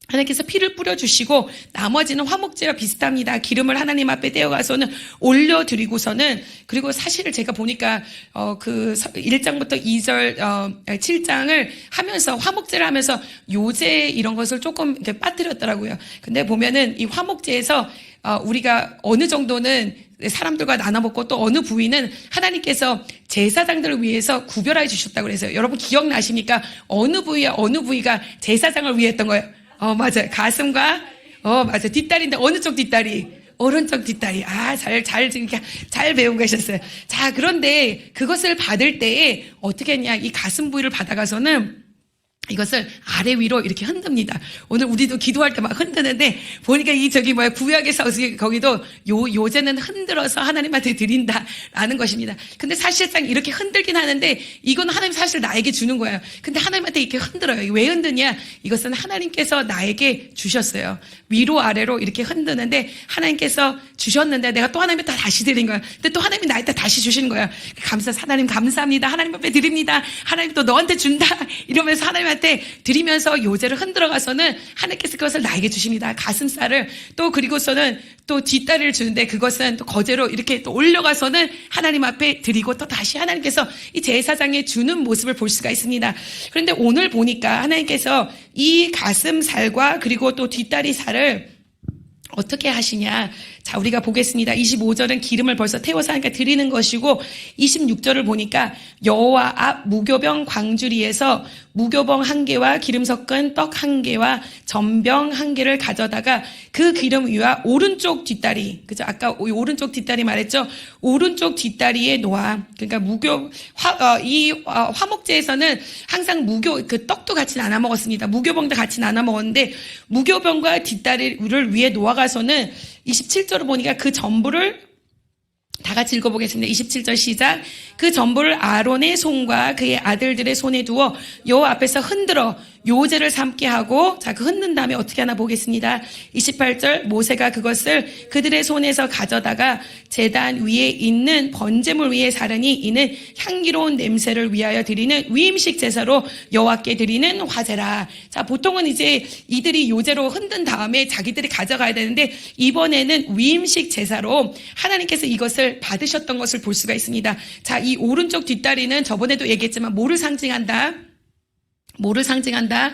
하나님께서 피를 뿌려주시고 나머지는 화목제와 비슷합니다. 기름을 하나님 앞에 떼어가서는 올려드리고서는 그리고 사실을 제가 보니까 그 1장부터 2절 7장을 하면서 화목제를 하면서 요제 이런 것을 조금 이렇게 빠뜨렸더라고요. 근데 보면은 이 화목제에서 우리가 어느 정도는 사람들과 나눠 먹고 또 어느 부위는 하나님께서 제사장들을 위해서 구별해 주셨다고 그래서요. 여러분 기억나십니까? 어느 부위가 제사장을 위해 했던 거예요? 맞아요. 가슴과, 맞아요. 뒷다리인데, 어느 쪽 뒷다리? 오른쪽 뒷다리. 잘 배운 거셨어요. 자, 그런데 그것을 받을 때에 어떻게 했냐. 이 가슴 부위를 받아가서는 이것을 아래 위로 이렇게 흔듭니다. 오늘 우리도 기도할 때 막 흔드는데 보니까 구약에서 거기도 요제는 흔들어서 하나님한테 드린다라는 것입니다. 근데 사실상 이렇게 흔들긴 하는데 이건 하나님 사실 나에게 주는 거예요. 근데 하나님한테 이렇게 흔들어요. 왜 흔드냐? 이것은 하나님께서 나에게 주셨어요. 위로 아래로 이렇게 흔드는데 하나님께서 주셨는데 내가 또 하나님한테 다시 드린 거예요. 근데 또 하나님이 나한테 다시 주시는 거예요. 하나님 감사합니다. 하나님 앞에 드립니다. 하나님 또 너한테 준다. 이러면서 하나님한테 드리면서 요제를 흔들어가서는 하나님께서 그것을 나에게 주십니다. 가슴살을 또 그리고서는 또 뒷다리를 주는데 그것은 또 거제로 이렇게 또 올려가서는 하나님 앞에 드리고 또 다시 하나님께서 이 제사장에 주는 모습을 볼 수가 있습니다. 그런데 오늘 보니까 하나님께서 이 가슴살과 그리고 또 뒷다리 살을 어떻게 하시냐? 자, 우리가 보겠습니다. 25절은 기름을 벌써 태워서 하니까 드리는 것이고 26절을 보니까 여호와 앞 무교병 광주리에서 무교병 1개와 기름 섞은 떡 1개와 전병 1개를 가져다가 그 기름 위와 오른쪽 뒷다리, 그죠? 아까 오른쪽 뒷다리 말했죠? 오른쪽 뒷다리에 놓아. 그러니까 화목제에서는 항상 그 떡도 같이 나눠 먹었습니다. 무교병도 같이 나눠 먹었는데 무교병과 뒷다리를 위에 놓아가서는 27절을 보니까 그 전부를 다 같이 읽어보겠습니다. 27절 시작. 그 전부를 아론의 손과 그의 아들들의 손에 두어 여호와 앞에서 흔들어 요제를 삼게 하고, 자, 그 흔든 다음에 어떻게 하나 보겠습니다. 28절 모세가 그것을 그들의 손에서 가져다가 제단 위에 있는 번제물 위에 사르니 이는 향기로운 냄새를 위하여 드리는 위임식 제사로 여호와께 드리는 화제라. 자, 보통은 이제 이들이 요제로 흔든 다음에 자기들이 가져가야 되는데 이번에는 위임식 제사로 하나님께서 이것을 받으셨던 것을 볼 수가 있습니다. 자, 이 오른쪽 뒷다리는 저번에도 얘기했지만 뭐를 상징한다? 뭐를 상징한다?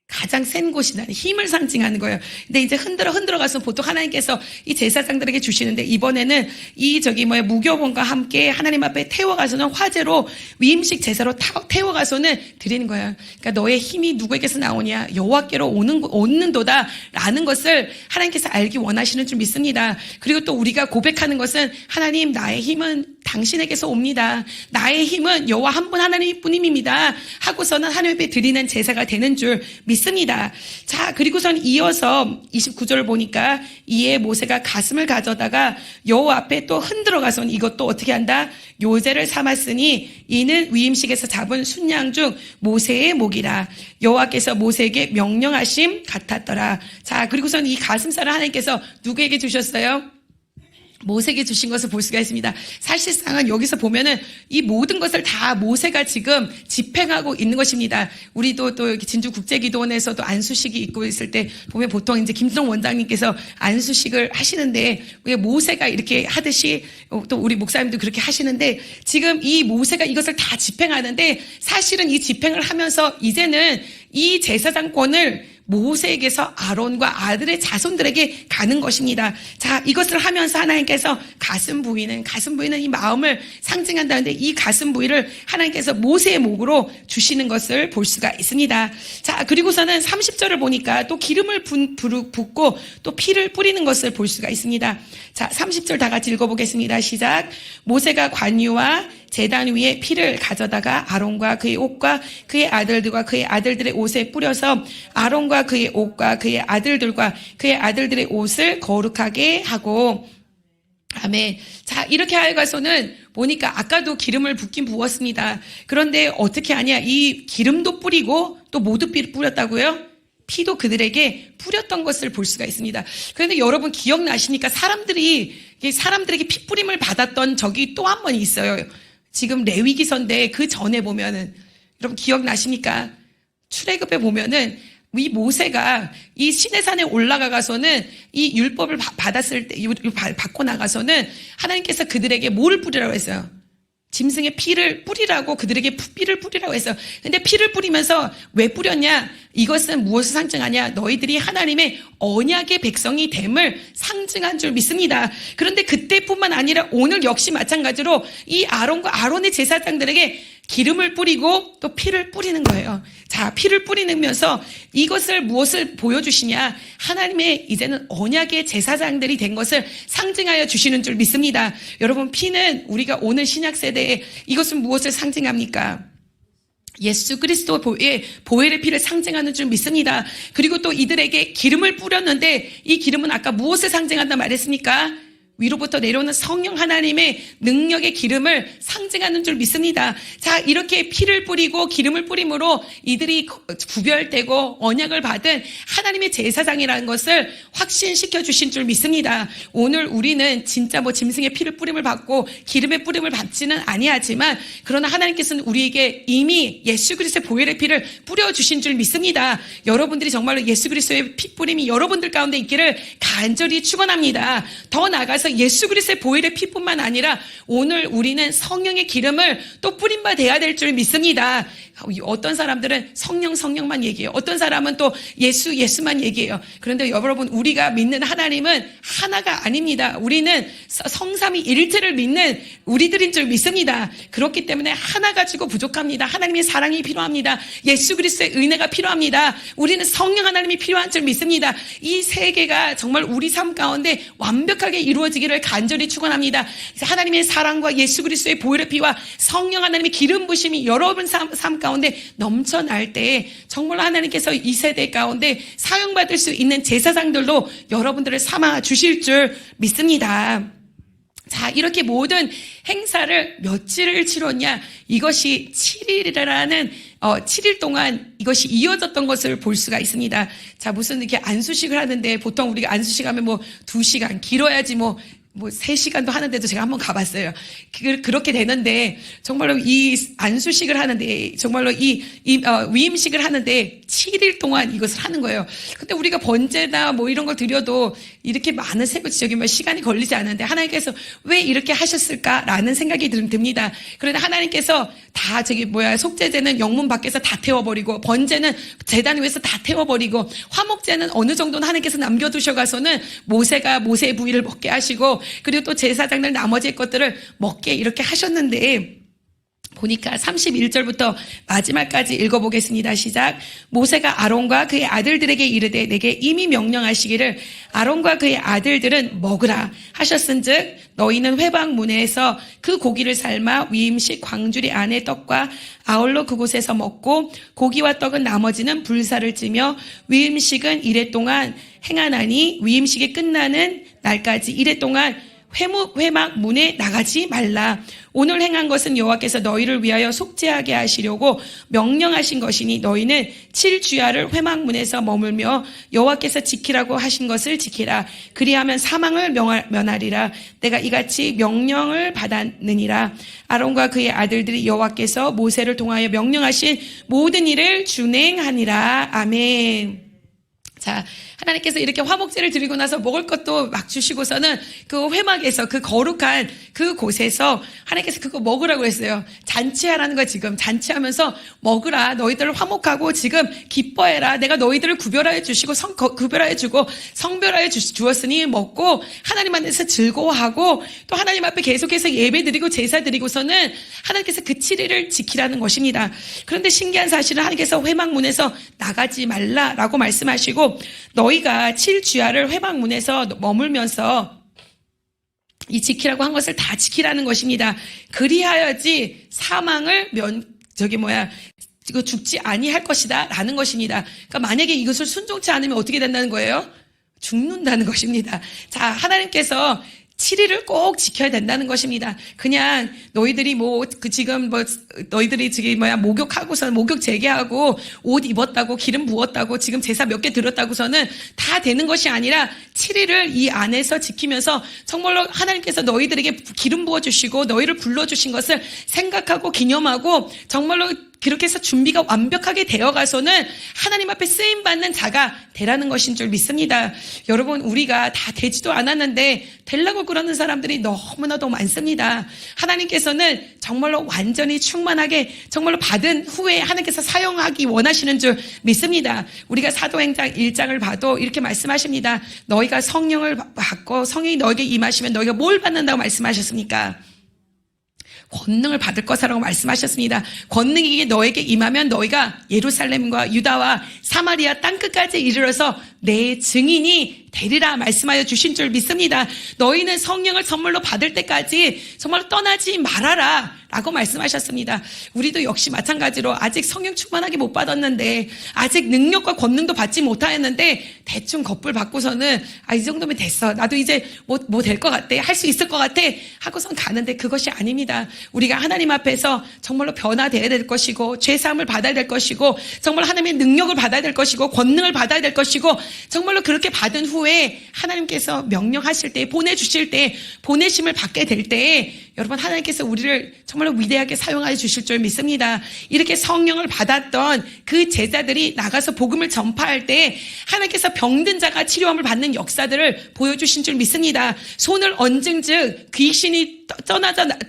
가장 센 곳이라는 힘을 상징하는 거예요. 근데 이제 흔들어 가서 보통 하나님께서 이 제사장들에게 주시는데 이번에는 무교본과 함께 하나님 앞에 태워가서는 화제로 위임식 제사로 태워가서는 드리는 거예요. 그러니까 너의 힘이 누구에게서 나오냐? 여호와께로 오는도다라는 것을 하나님께서 알기 원하시는 줄 믿습니다. 그리고 또 우리가 고백하는 것은 하나님 나의 힘은 당신에게서 옵니다. 나의 힘은 여호와 한 분 하나님뿐입니다. 하고서는 하나님 앞에 드리는 제사가 되는 줄 믿습니다. 자, 그리고선 이어서 29절을 보니까 이에 모세가 가슴을 가져다가 여호와 앞에 또 흔들어 가서는 이것도 어떻게 한다? 요제를 삼았으니 이는 위임식에서 잡은 순양 중 모세의 목이라. 여호와께서 모세에게 명령하심 같았더라. 자, 그리고선 이 가슴살을 하나님께서 누구에게 주셨어요? 모세에게 주신 것을 볼 수가 있습니다. 사실상은 여기서 보면은 이 모든 것을 다 모세가 지금 집행하고 있는 것입니다. 우리도 또 진주국제기도원에서도 안수식이 있고 있을 때 보면 보통 이제 김수동 원장님께서 안수식을 하시는데 왜 모세가 이렇게 하듯이 또 우리 목사님도 그렇게 하시는데 지금 이 모세가 이것을 다 집행하는데 사실은 이 집행을 하면서 이제는 이 제사장권을 모세에게서 아론과 아들의 자손들에게 가는 것입니다. 자, 이것을 하면서 하나님께서 가슴 부위는 이 마음을 상징한다는데 이 가슴 부위를 하나님께서 모세의 목으로 주시는 것을 볼 수가 있습니다. 자, 그리고서는 30절을 보니까 또 기름을 붓고 또 피를 뿌리는 것을 볼 수가 있습니다. 자, 30절 다 같이 읽어보겠습니다. 시작. 모세가 관유와 제단 위에 피를 가져다가 아론과 그의 옷과 그의 아들들과 그의 아들들의 옷에 뿌려서 아론과 그의 옷과 그의 아들들과 그의 아들들의 옷을 거룩하게 하고. 아멘. 자, 이렇게 하여가서는 보니까 아까도 기름을 붓긴 부었습니다. 그런데 어떻게 하냐? 이 기름도 뿌리고 또 모두 피를 뿌렸다고요? 피도 그들에게 뿌렸던 것을 볼 수가 있습니다. 그런데 여러분 기억나시니까 사람들에게 피 뿌림을 받았던 적이 또 한 번 있어요. 지금 레위기서인데 그 전에 보면은 여러분 기억나십니까? 출애굽에 보면은 이 모세가 이 시내산에 올라가서는 이 율법을 받았을 때 받고 나가서는 하나님께서 그들에게 뭐를 뿌리라고 했어요? 짐승의 피를 뿌리라고 그들에게 피를 뿌리라고 했어요. 근데 피를 뿌리면서 왜 뿌렸냐? 이것은 무엇을 상징하냐? 너희들이 하나님의 언약의 백성이 됨을 상징한 줄 믿습니다. 그런데 그때뿐만 아니라 오늘 역시 마찬가지로 이 아론과 아론의 제사장들에게 기름을 뿌리고 또 피를 뿌리는 거예요. 자, 피를 뿌리면서 이것을 무엇을 보여주시냐? 하나님의 이제는 언약의 제사장들이 된 것을 상징하여 주시는 줄 믿습니다. 여러분, 피는 우리가 오늘 신약 세대에 이것은 무엇을 상징합니까? 예수 그리스도의 보혈의 피를 상징하는 줄 믿습니다. 그리고 또 이들에게 기름을 뿌렸는데 이 기름은 아까 무엇을 상징한다 말했습니까? 위로부터 내려오는 성령 하나님의 능력의 기름을 상징하는 줄 믿습니다. 자, 이렇게 피를 뿌리고 기름을 뿌림으로 이들이 구별되고 언약을 받은 하나님의 제사장이라는 것을 확신시켜 주신 줄 믿습니다. 오늘 우리는 진짜 짐승의 피를 뿌림을 받고 기름의 뿌림을 받지는 아니하지만 그러나 하나님께서는 우리에게 이미 예수 그리스도의 보혈의 피를 뿌려주신 줄 믿습니다. 여러분들이 정말로 예수 그리스도의 피 뿌림이 여러분들 가운데 있기를 간절히 축원합니다. 더 나아가서 예수 그리스도의 보혈의 피뿐만 아니라 오늘 우리는 성령의 기름을 또 뿌린 바 돼야 될 줄 믿습니다. 어떤 사람들은 성령만 얘기해요. 어떤 사람은 또 예수만 얘기해요. 그런데 여러분, 우리가 믿는 하나님은 하나가 아닙니다. 우리는 성삼위 일체를 믿는 우리들인 줄 믿습니다. 그렇기 때문에 하나 가지고 부족합니다. 하나님의 사랑이 필요합니다. 예수 그리스도의 은혜가 필요합니다. 우리는 성령 하나님이 필요한 줄 믿습니다. 이 세 개가 정말 우리 삶 가운데 완벽하게 이루어지기를 간절히 축원합니다. 하나님의 사랑과 예수 그리스도의 보혈의 피와 성령 하나님의 기름 부심이 여러분 삶 가운데 넘쳐날 때 정말 하나님께서 이 세대 가운데 사용받을 수 있는 제사장들로 여러분들을 삼아 주실 줄 믿습니다. 자, 이렇게 모든 행사를 며칠을 치렀냐? 이것이 7일이라는 7일 동안 이것이 이어졌던 것을 볼 수가 있습니다. 자, 무슨 이렇게 안수식을 하는데 보통 우리가 안수식 하면 2시간, 길어야지 3시간도 하는데도 제가 한번 가봤어요. 그렇게 되는데, 정말로 이 안수식을 하는데, 정말로 위임식을 하는데, 7일 동안 이것을 하는 거예요. 근데 우리가 번제나 이런 걸 드려도 이렇게 많은 새벽지적이면 시간이 걸리지 않는데, 하나님께서 왜 이렇게 하셨을까라는 생각이 듭니다. 그런데 하나님께서 다 속죄제는 영문 밖에서 다 태워버리고, 번제는 제단 위에서 다 태워버리고, 화목제는 어느 정도는 하나님께서 남겨두셔가서는 모세가 모세의 부위를 먹게 하시고, 그리고 또 제사장들 나머지 것들을 먹게 이렇게 하셨는데 보니까 31절부터 마지막까지 읽어보겠습니다. 시작. 모세가 아론과 그의 아들들에게 이르되 내게 이미 명령하시기를 아론과 그의 아들들은 먹으라 하셨은즉 너희는 회방문에서 그 고기를 삶아 위임식 광주리 안에 떡과 아울러 그곳에서 먹고 고기와 떡은 나머지는 불사를 찌며 위임식은 이래 동안 행하나니 위임식이 끝나는 날까지 이래 동안 회막 문에 나가지 말라. 오늘 행한 것은 여호와께서 너희를 위하여 속죄하게 하시려고 명령하신 것이니 너희는 7주야를 회막 문에서 머물며 여호와께서 지키라고 하신 것을 지키라. 그리하면 사망을 면하리라. 내가 이같이 명령을 받았느니라. 아론과 그의 아들들이 여호와께서 모세를 통하여 명령하신 모든 일을 준행하니라. 아멘. 자, 하나님께서 이렇게 화목제를 드리고 나서 먹을 것도 막 주시고서는 그 회막에서 그 거룩한 그 곳에서 하나님께서 그거 먹으라고 했어요. 잔치하라는 거야. 지금 잔치하면서 먹으라. 너희들을 화목하고 지금 기뻐해라. 내가 너희들을 구별하여 주시고 구별하여 주고 성별하여 주었으니 먹고 하나님 안에서 즐거워하고 또 하나님 앞에 계속해서 예배 드리고 제사 드리고서는 하나님께서 그 7일을 지키라는 것입니다. 그런데 신기한 사실은 하나님께서 회막문에서 나가지 말라라고 말씀하시고 너희가 7주야를 회막문에서 머물면서 이 지키라고 한 것을 다 지키라는 것입니다. 그리하여지 사망을 이거 죽지 아니할 것이다 라는 것입니다. 그러니까 만약에 이것을 순종치 않으면 어떻게 된다는 거예요? 죽는다는 것입니다. 자, 하나님께서 7일을 꼭 지켜야 된다는 것입니다. 그냥 너희들이 너희들이 목욕하고서 목욕 재개하고 옷 입었다고 기름 부었다고 지금 제사 몇 개 드렸다고서는 다 되는 것이 아니라 7일을 이 안에서 지키면서 정말로 하나님께서 너희들에게 기름 부어주시고 너희를 불러주신 것을 생각하고 기념하고 정말로 그렇게 해서 준비가 완벽하게 되어가서는 하나님 앞에 쓰임받는 자가 되라는 것인 줄 믿습니다. 여러분, 우리가 다 되지도 않았는데 되려고 그러는 사람들이 너무나도 많습니다. 하나님께서는 정말로 완전히 충만하게 정말로 받은 후에 하나님께서 사용하기 원하시는 줄 믿습니다. 우리가 사도행전 1장을 봐도 이렇게 말씀하십니다. 너희가 성령을 받고 성령이 너에게 임하시면 너희가 뭘 받는다고 말씀하셨습니까? 권능을 받을 것이라고 말씀하셨습니다. 권능이 너에게 임하면 너희가 예루살렘과 유다와 사마리아 땅끝까지 이르러서 내 증인이 되리라 말씀하여 주신 줄 믿습니다. 너희는 성령을 선물로 받을 때까지 정말 떠나지 말아라 라고 말씀하셨습니다. 우리도 역시 마찬가지로 아직 성령 충만하게 못 받았는데 아직 능력과 권능도 받지 못하였는데 대충 겁을 받고서는 이 정도면 됐어. 나도 이제 뭐 될 것 같아. 할 수 있을 것 같아. 하고선 가는데 그것이 아닙니다. 우리가 하나님 앞에서 정말로 변화되어야 될 것이고 죄사함을 받아야 될 것이고 정말 하나님의 능력을 받아야 될 것이고 권능을 받아야 될 것이고 정말로 그렇게 받은 후에 하나님께서 명령하실 때 보내주실 때 보내심을 받게 될 때에 여러분 하나님께서 우리를 정말로 위대하게 사용하여 주실 줄 믿습니다. 이렇게 성령을 받았던 그 제자들이 나가서 복음을 전파할 때 하나님께서 병든 자가 치료함을 받는 역사들을 보여주신 줄 믿습니다. 손을 얹은 즉 귀신이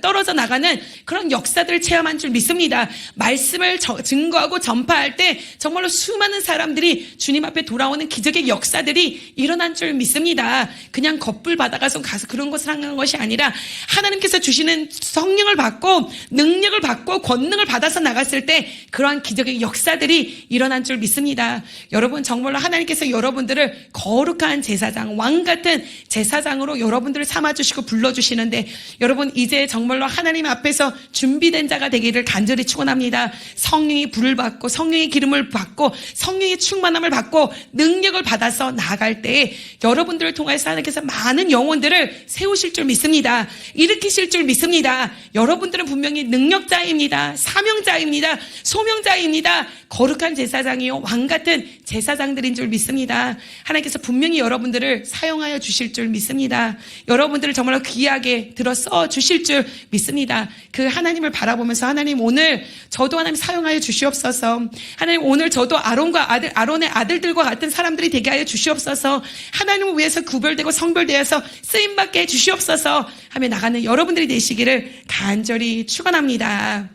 떨어져 나가는 그런 역사들을 체험한 줄 믿습니다. 말씀을 증거하고 전파할 때 정말로 수많은 사람들이 주님 앞에 돌아오는 기적의 역사들이 일어난 줄 믿습니다. 그냥 겁을 받아가서 가서 그런 것을 하는 것이 아니라 하나님께서 주시는 성령을 받고 능력을 받고 권능을 받아서 나갔을 때 그러한 기적의 역사들이 일어난 줄 믿습니다. 여러분 정말로 하나님께서 여러분들을 거룩한 제사장, 왕 같은 제사장으로 여러분들을 삼아주시고 불러주시는데 여러분 이제 정말로 하나님 앞에서 준비된 자가 되기를 간절히 축원합니다. 성령의 불을 받고 성령의 기름을 받고 성령의 충만함을 받고 능력을 받아서 나아갈 때 여러분들을 통해서 하나님께서 많은 영혼들을 세우실 줄 믿습니다. 일으키실 줄 믿습니다. 여러분들은 분명히 능력자입니다. 사명자입니다. 소명자입니다. 거룩한 제사장이요 왕 같은 제사장들인 줄 믿습니다. 하나님께서 분명히 여러분들을 사용하여 주실 줄 믿습니다. 여러분들을 정말로 귀하게 들어 써 주실 줄 믿습니다. 그 하나님을 바라보면서 하나님 오늘 저도 하나님 사용하여 주시옵소서. 하나님 오늘 저도 아론의 아들들과 같은 사람들이 되게 하여 주시옵소서. 하나님을 위해서 구별되고 성별되어서 쓰임받게 해 주시옵소서 하며 나가는 여러분들이 되시기를 간절히 축원합니다.